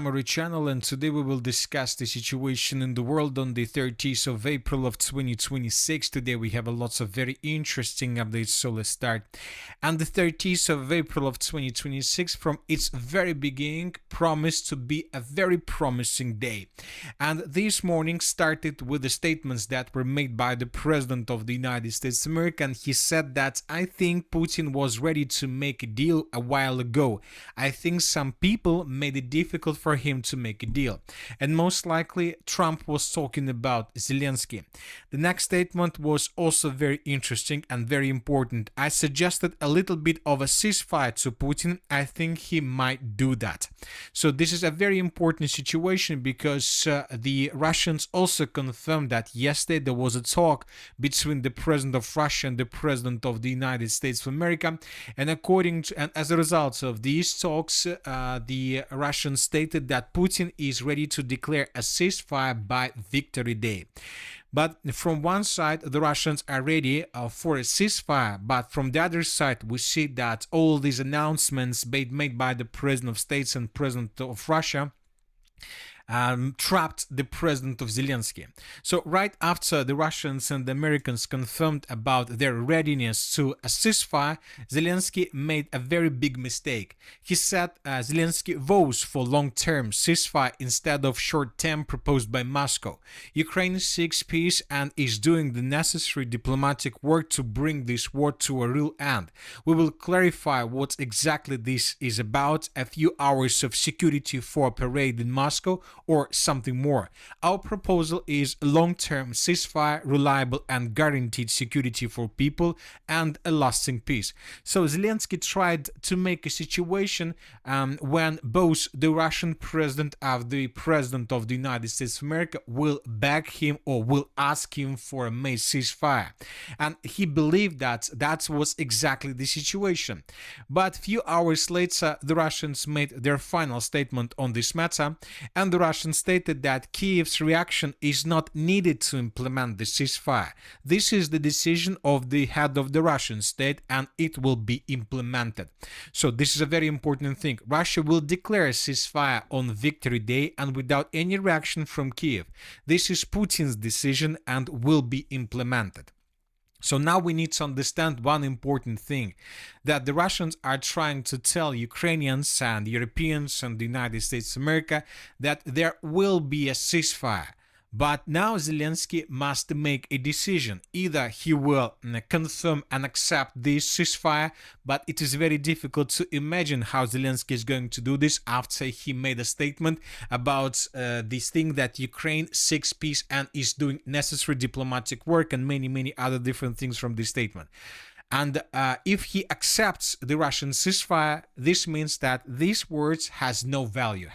Summary channel, and today we will discuss the situation in the world on the 30th of April of 2026. Today we have lots of very interesting updates, so let's start. And the 30th of April of 2026 from its very beginning promised to be a very promising day. And this morning started with the statements that were made by the President of the United States of America, and he said that I think Putin was ready to make a deal a while ago. I think some people made it difficult for him to make a deal. And most likely Trump was talking about Zelensky. The next statement was also very interesting and very important. I suggested a little bit of a ceasefire to Putin. I think he might do that. So this is a very important situation because the Russians also confirmed that yesterday there was a talk between the President of Russia and the President of the United States of America. And as a result of these talks, the Russians stated that Putin is ready to declare a ceasefire by Victory Day. But from one side, the Russians are ready for a ceasefire, but from the other side, we see that all these announcements made by the President of States and President of Russia trapped the President of Zelensky. So right after the Russians and the Americans confirmed about their readiness to a ceasefire, Zelensky made a very big mistake. He said Zelensky vows for long-term ceasefire instead of short-term proposed by Moscow. Ukraine seeks peace and is doing the necessary diplomatic work to bring this war to a real end. We will clarify what exactly this is about, a few hours of security for a parade in Moscow, or something more. Our proposal is long-term ceasefire, reliable and guaranteed security for people, and a lasting peace. So Zelensky tried to make a situation when both the Russian president and the President of the United States of America will beg him or will ask him for a May ceasefire. And he believed that that was exactly the situation. But few hours later, the Russians made their final statement on this matter, and the Russians stated that Kiev's reaction is not needed to implement the ceasefire. This is the decision of the head of the Russian state and it will be implemented. So this is a very important thing. Russia will declare a ceasefire on Victory Day and without any reaction from Kiev. This is Putin's decision and will be implemented. So now we need to understand one important thing, that the Russians are trying to tell Ukrainians and Europeans and the United States of America that there will be a ceasefire. But now Zelensky must make a decision. Either he will confirm and accept this ceasefire, but it is very difficult to imagine how Zelensky is going to do this after he made a statement about this thing that Ukraine seeks peace and is doing necessary diplomatic work and many other different things from this statement. And if he accepts the Russian ceasefire, this means that these words have no value.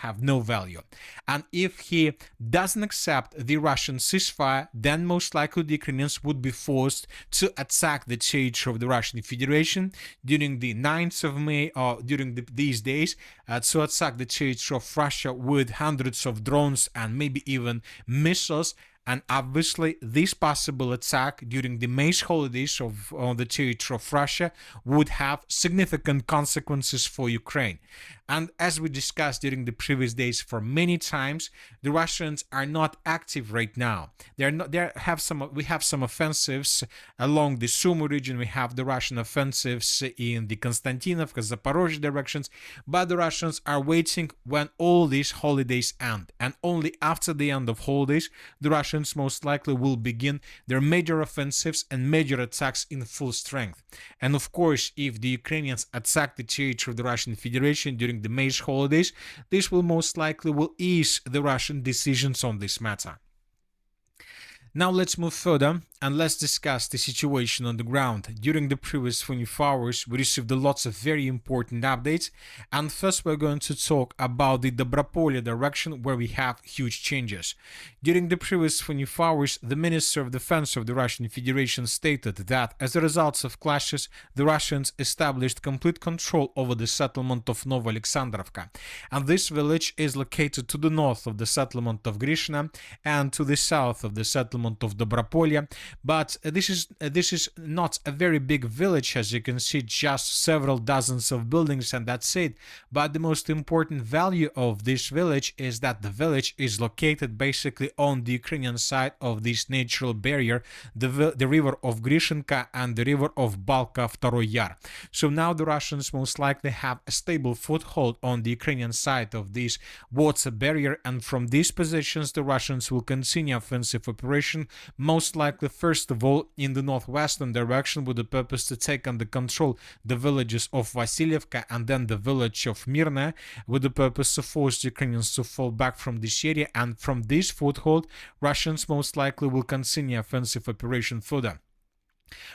And if he doesn't accept the Russian ceasefire, then most likely the Ukrainians would be forced to attack the territory of the Russian Federation during the 9th of May or during these days, to attack the territory of Russia with hundreds of drones and maybe even missiles. And obviously, this possible attack during the May holidays on the territory of Russia would have significant consequences for Ukraine. And as we discussed during the previous days for many times, the Russians are not active right now. We have some offensives along the Sumy region. We have the Russian offensives in the Konstantinovka, Zaporozhye directions. But the Russians are waiting when all these holidays end. And only after the end of holidays, the Russians most likely will begin their major offensives and major attacks in full strength. And of course, if the Ukrainians attack the territory of the Russian Federation during the May holidays, this will most likely ease the Russian decisions on this matter. Now let's move further and let's discuss the situation on the ground. During the previous 24 hours, we received lots of very important updates, and first we're going to talk about the Dobropolye direction where we have huge changes. During the previous 24 hours, the Minister of Defense of the Russian Federation stated that as a result of clashes, the Russians established complete control over the settlement of Novooleksandrivka, and this village is located to the north of the settlement of Grishna and to the south of the settlement of Dobropolye, But this is not a very big village, as you can see, just several dozens of buildings, and that's it. But the most important value of this village is that the village is located basically on the Ukrainian side of this natural barrier, the river of Grishenka and the river of Balka Vtoroi Yar. So now the Russians most likely have a stable foothold on the Ukrainian side of this water barrier, and from these positions the Russians will continue offensive operation, most likely first of all in the northwestern direction, with the purpose to take under control the villages of Vasilievka and then the village of Mirne, with the purpose to force the Ukrainians to fall back from this area, and from this foothold Russians most likely will continue offensive operation further.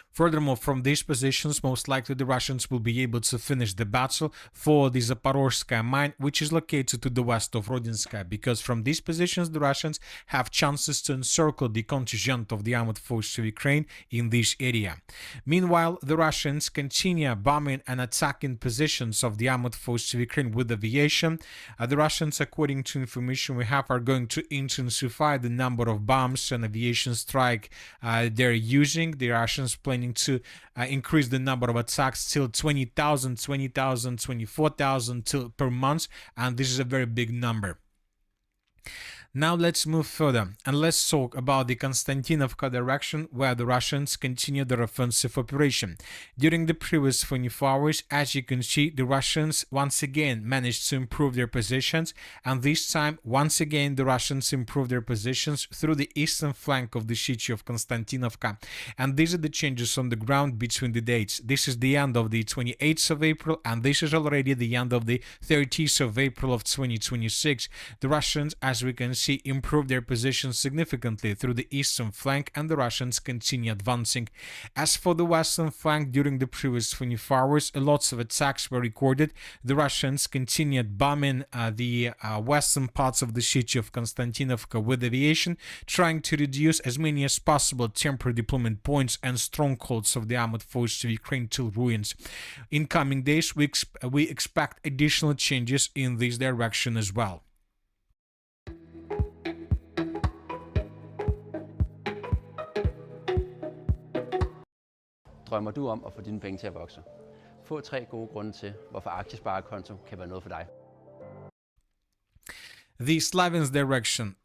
Furthermore, from these positions, most likely the Russians will be able to finish the battle for the Zaporozhskaya mine, which is located to the west of Rodinskaya, because from these positions the Russians have chances to encircle the contingent of the armed forces of Ukraine in this area. Meanwhile, the Russians continue bombing and attacking positions of the armed forces of Ukraine with aviation. The Russians, according to information we have, are going to intensify the number of bombs and aviation strike they're using. The Russians planning to increase the number of attacks till 20,000, 24,000 per month, and this is a very big number. Now let's move further and let's talk about the Konstantinovka direction, where the Russians continue their offensive operation. During the previous 24 hours, as you can see, the Russians once again managed to improve their positions, and this time once again the Russians improved their positions through the eastern flank of the city of Konstantinovka. And these are the changes on the ground between the dates. This is the end of the 28th of April, and this is already the end of the 30th of April of 2026. The Russians, as we can see, improved their position significantly through the eastern flank, and the Russians continue advancing. As for the western flank, during the previous 24 hours, lots of attacks were recorded. The Russians continued bombing the western parts of the city of Konstantinovka with aviation, trying to reduce as many as possible temporary deployment points and strongholds of the armed forces of Ukraine to ruins. In coming days, we expect additional changes in this direction as well. Drømmer du om at få dine penge til at vokse? Få 3 gode grunde til, hvorfor aktiesparekonto kan være noget for dig. The Slavians direction.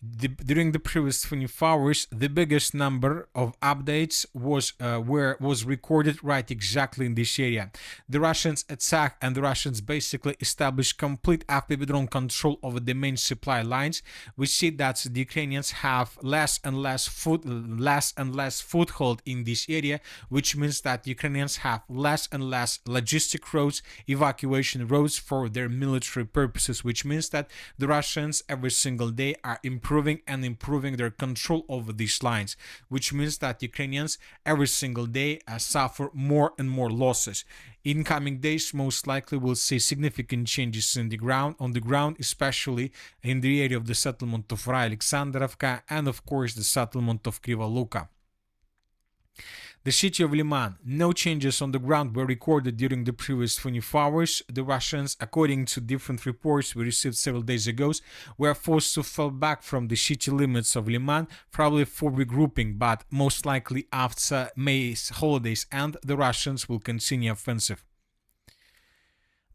During the previous 24 hours, the biggest number of updates was recorded right exactly in this area. The Russians attack, and the Russians basically establish complete FPV drone control over the main supply lines. We see that the Ukrainians have less and less foothold in this area, which means that Ukrainians have less and less logistic roads, evacuation roads for their military purposes, which means that the Russians every single day are improving their control over these lines, which means that Ukrainians every single day suffer more and more losses. In coming days, most likely we'll see significant changes on the ground, especially in the area of the settlement of Novooleksandrivka and of course the settlement of Kriva Luka. The city of Liman, no changes on the ground were recorded during the previous 24 hours. The Russians, according to different reports we received several days ago, were forced to fall back from the city limits of Liman, probably for regrouping, but most likely after May's holidays end, the Russians will continue offensive.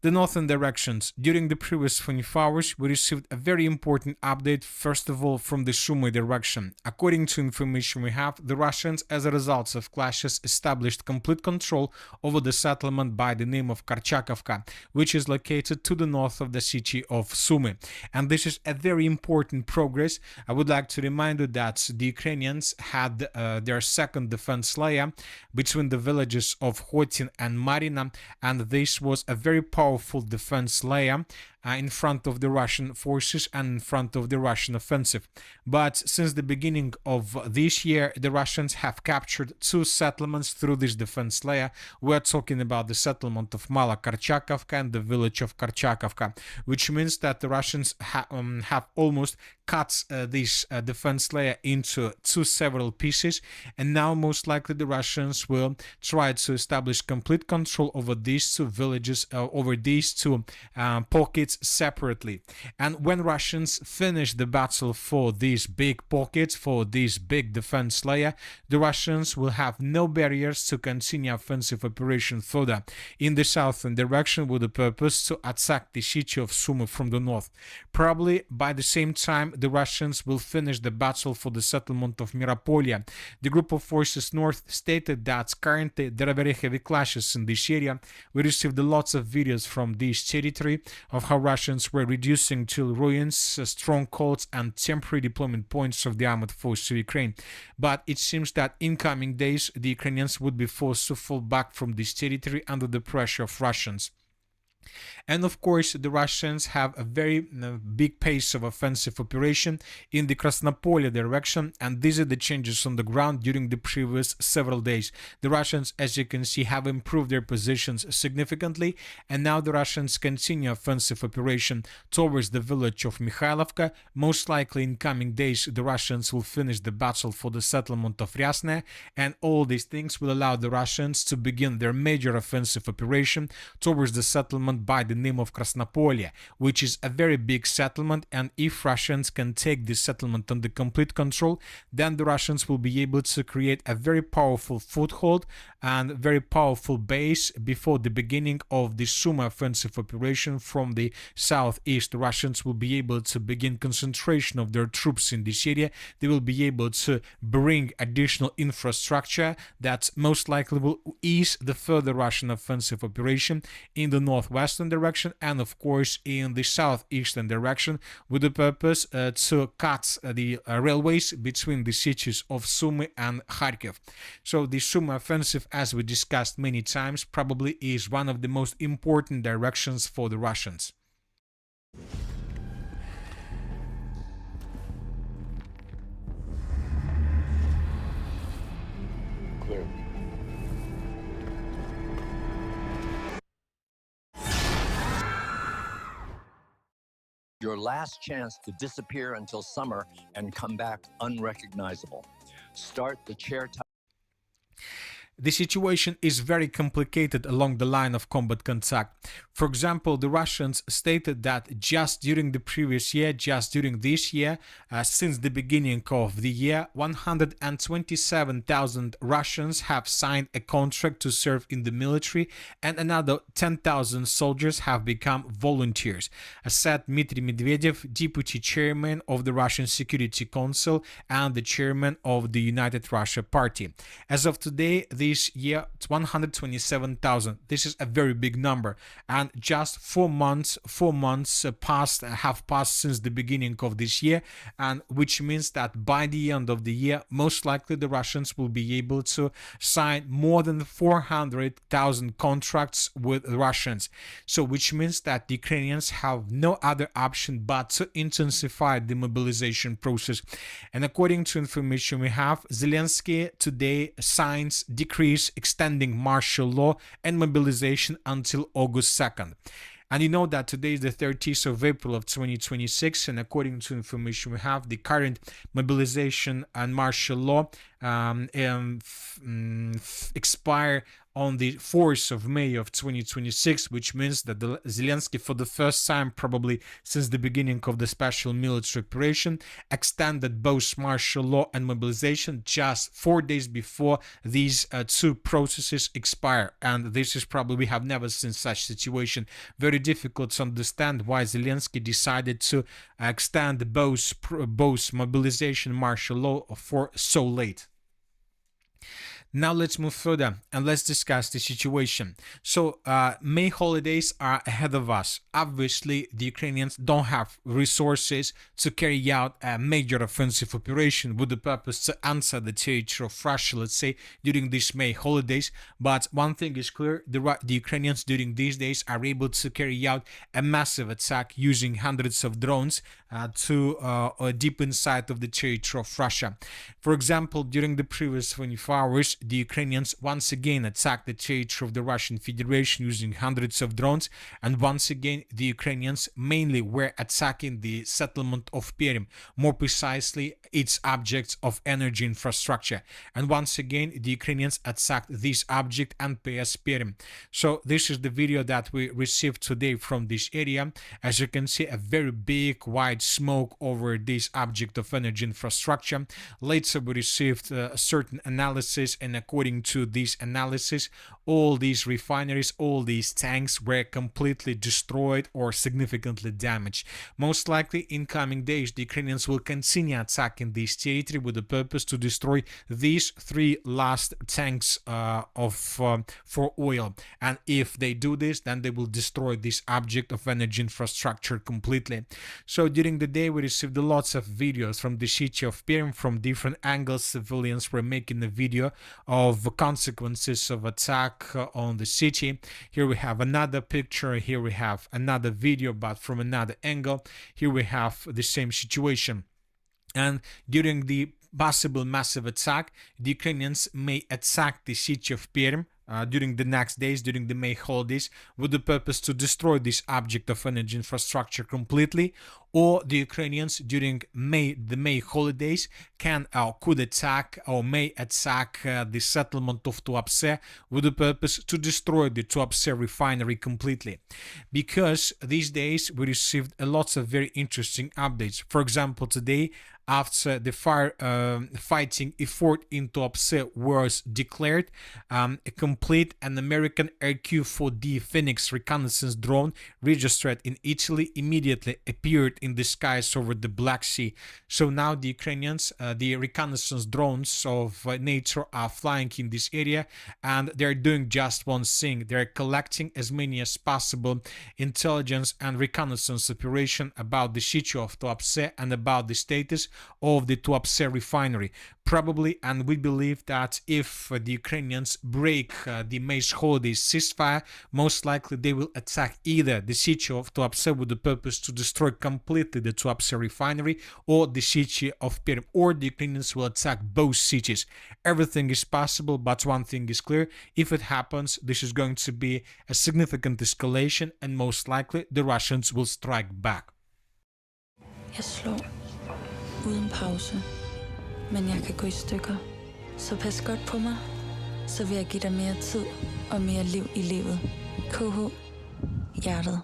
The northern directions. During the previous 24 hours, we received a very important update, first of all from the Sumy direction. According to information we have, the Russians, as a result of clashes, established complete control over the settlement by the name of Korchakivka, which is located to the north of the city of Sumy. And this is a very important progress. I would like to remind you that the Ukrainians had their second defense layer between the villages of Khotin and Marina, and this was a very powerful defense layer in front of the Russian forces and in front of the Russian offensive. But since the beginning of this year, the Russians have captured 2 settlements through this defense layer. We're talking about the settlement of Mala Korchakivka and the village of Korchakivka, which means that the Russians have almost cut this defense layer into 2 several pieces, and now most likely the Russians will try to establish complete control over these 2 villages, over these 2 pockets pockets separately. And when Russians finish the battle for these big pockets, for this big defense layer, the Russians will have no barriers to continue offensive operation further in the southern direction with the purpose to attack the city of Sumy from the north. Probably by the same time, the Russians will finish the battle for the settlement of Miropolia. The group of forces north stated that currently there are very heavy clashes in this area. We received lots of videos from this territory of how Russians were reducing to ruins, strongholds and temporary deployment points of the armed force of Ukraine. But it seems that in coming days the Ukrainians would be forced to fall back from this territory under the pressure of Russians. And of course, the Russians have a very big pace of offensive operation in the Krasnopolia direction, and these are the changes on the ground during the previous several days. The Russians, as you can see, have improved their positions significantly, and now the Russians continue offensive operation towards the village of Mikhailovka. Most likely in coming days, the Russians will finish the battle for the settlement of Ryasne, and all these things will allow the Russians to begin their major offensive operation towards the settlement by the name of Krasnopolia, which is a very big settlement, and if Russians can take this settlement under complete control, then the Russians will be able to create a very powerful foothold and very powerful base before the beginning of the Sumy offensive operation from the southeast. The Russians will be able to begin concentration of their troops in this area. They will be able to bring additional infrastructure that most likely will ease the further Russian offensive operation in the northwestern direction and of course in the southeastern direction with the purpose to cut the railways between the cities of Sumy and Kharkiv. So the Sumy offensive, as we discussed many times, probably is one of the most important directions for the Russians. Clear. Your last chance to disappear until summer and come back unrecognizable. Start the chair time. The situation is very complicated along the line of combat contact. For example, the Russians stated that just during the previous year, just during this year, since the beginning of the year, 127,000 Russians have signed a contract to serve in the military and another 10,000 soldiers have become volunteers, said Dmitry Medvedev, deputy chairman of the Russian Security Council and the chairman of the United Russia Party. As of today, this year it's 127,000. This is a very big number, and just 4 months have passed since the beginning of this year, and which means that by the end of the year, most likely the Russians will be able to sign more than 400,000 contracts with Russians. So which means that the Ukrainians have no other option but to intensify the mobilization process. And according to information we have, Zelensky today signs decrees extending martial law and mobilization until August 2nd. And you know that today is the 30th of April of 2026, and according to information we have, the current mobilization and martial law expire on the 4th of May of 2026, which means that Zelensky, for the first time probably since the beginning of the special military operation, extended both martial law and mobilization just 4 days before these two processes expire. And this is probably, we have never seen such situation. Very difficult to understand why Zelensky decided to extend both mobilization and martial law for so late. Now let's move further and let's discuss the situation. So May holidays are ahead of us. Obviously, the Ukrainians don't have resources to carry out a major offensive operation with the purpose to answer the territory of Russia, let's say, during these May holidays. But one thing is clear, the Ukrainians during these days are able to carry out a massive attack using hundreds of drones deep inside of the territory of Russia. For example, during the previous 24 hours, the Ukrainians once again attacked the territory of the Russian Federation using hundreds of drones, and once again the Ukrainians mainly were attacking the settlement of Perm, more precisely its objects of energy infrastructure. And once again the Ukrainians attacked this object and PS Perm. So this is the video that we received today from this area. As you can see, a very big white smoke over this object of energy infrastructure. Later we received a certain analysis, and according to this analysis, all these refineries, all these tanks were completely destroyed or significantly damaged. Most likely in coming days the Ukrainians will continue attacking this territory with the purpose to destroy these 3 last tanks for oil. And if they do this, then they will destroy this object of energy infrastructure completely. So during the day we received lots of videos from the city of Perm from different angles. Civilians were making a video of consequences of attack on the city. Here we have another picture, here we have another video but from another angle. Here we have the same situation. And during the possible massive attack, the Ukrainians may attack the city of Perm during the next days, during the May holidays, with the purpose to destroy this object of energy infrastructure completely. Or the Ukrainians during the May holidays could attack or may attack the settlement of Tuapse with the purpose to destroy the Tuapse refinery completely. Because these days we received lots of very interesting updates. For example, today, after the fighting effort in Tuapse was declared, a complete an American RQ-4D Phoenix reconnaissance drone registered in Italy immediately appeared in the skies over the Black Sea. So now the Ukrainians, the reconnaissance drones of NATO are flying in this area, and they're doing just one thing. They're collecting as many as possible intelligence and reconnaissance operation about the city of Tuapse and about the status of the Tuapse refinery. Probably, and we believe that if the Ukrainians break the May holidays ceasefire, most likely they will attack either the city of Tuapse with the purpose to destroy completely the Tuapse refinery, or the city of Perm, or the Ukrainians will attack both cities. Everything is possible, but one thing is clear: if it happens, this is going to be a significant escalation, and most likely the Russians will strike back. Jeg slår uden pause, men jeg kan gå i stykker. Så pas godt på mig, så vil jeg give dig mere tid og mere liv i livet. KH, hjertet.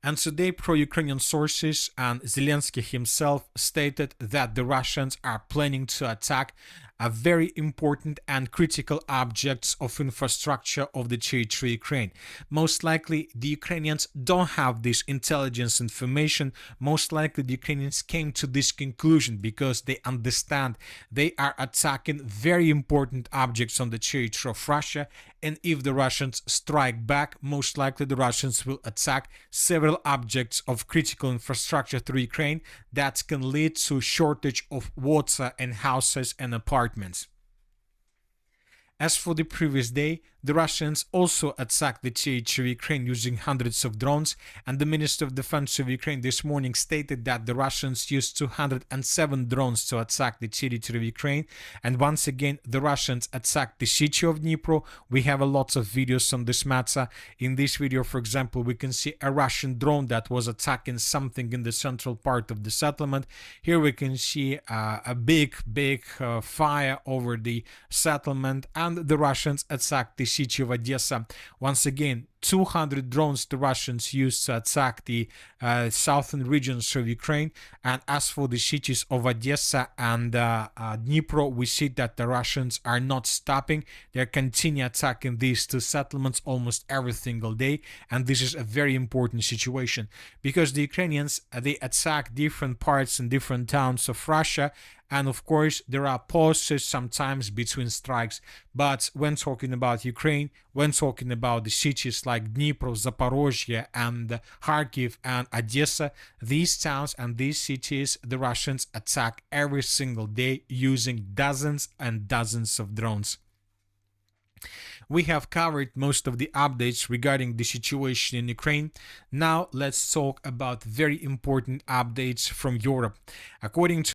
And today, pro-Ukrainian sources and Zelensky himself stated that the Russians are planning to attack a very important and critical objects of infrastructure of the territory Ukraine. Most likely the Ukrainians don't have this intelligence information. Most likely the Ukrainians came to this conclusion because they understand they are attacking very important objects on the territory of Russia, and if the Russians strike back, most likely the Russians will attack several objects of critical infrastructure through Ukraine that can lead to shortage of water and houses and apartments. As for the previous day, the Russians also attacked the territory of Ukraine using hundreds of drones, and the Minister of Defense of Ukraine this morning stated that the Russians used 207 drones to attack the territory of Ukraine. And once again, the Russians attacked the city of Dnipro. We have a lot of videos on this matter. In this video, for example, we can see a Russian drone that was attacking something in the central part of the settlement. Here we can see a big fire over the settlement, and the Russians attacked the city of Odessa. Once again, 200 drones the Russians used to attack the southern regions of Ukraine. And as for the cities of Odessa and Dnipro, we see that the Russians are not stopping. They continue attacking these two settlements almost every single day. And this is a very important situation because the Ukrainians, they attack different parts and different towns of Russia. And of course, there are pauses sometimes between strikes. But when talking about Ukraine, when talking about the cities like Dnipro, Zaporozhye, and Kharkiv and Odessa, these towns and these cities, the Russians attack every single day using dozens and dozens of drones. We have covered most of the updates regarding the situation in Ukraine. Now let's talk about very important updates from Europe. According to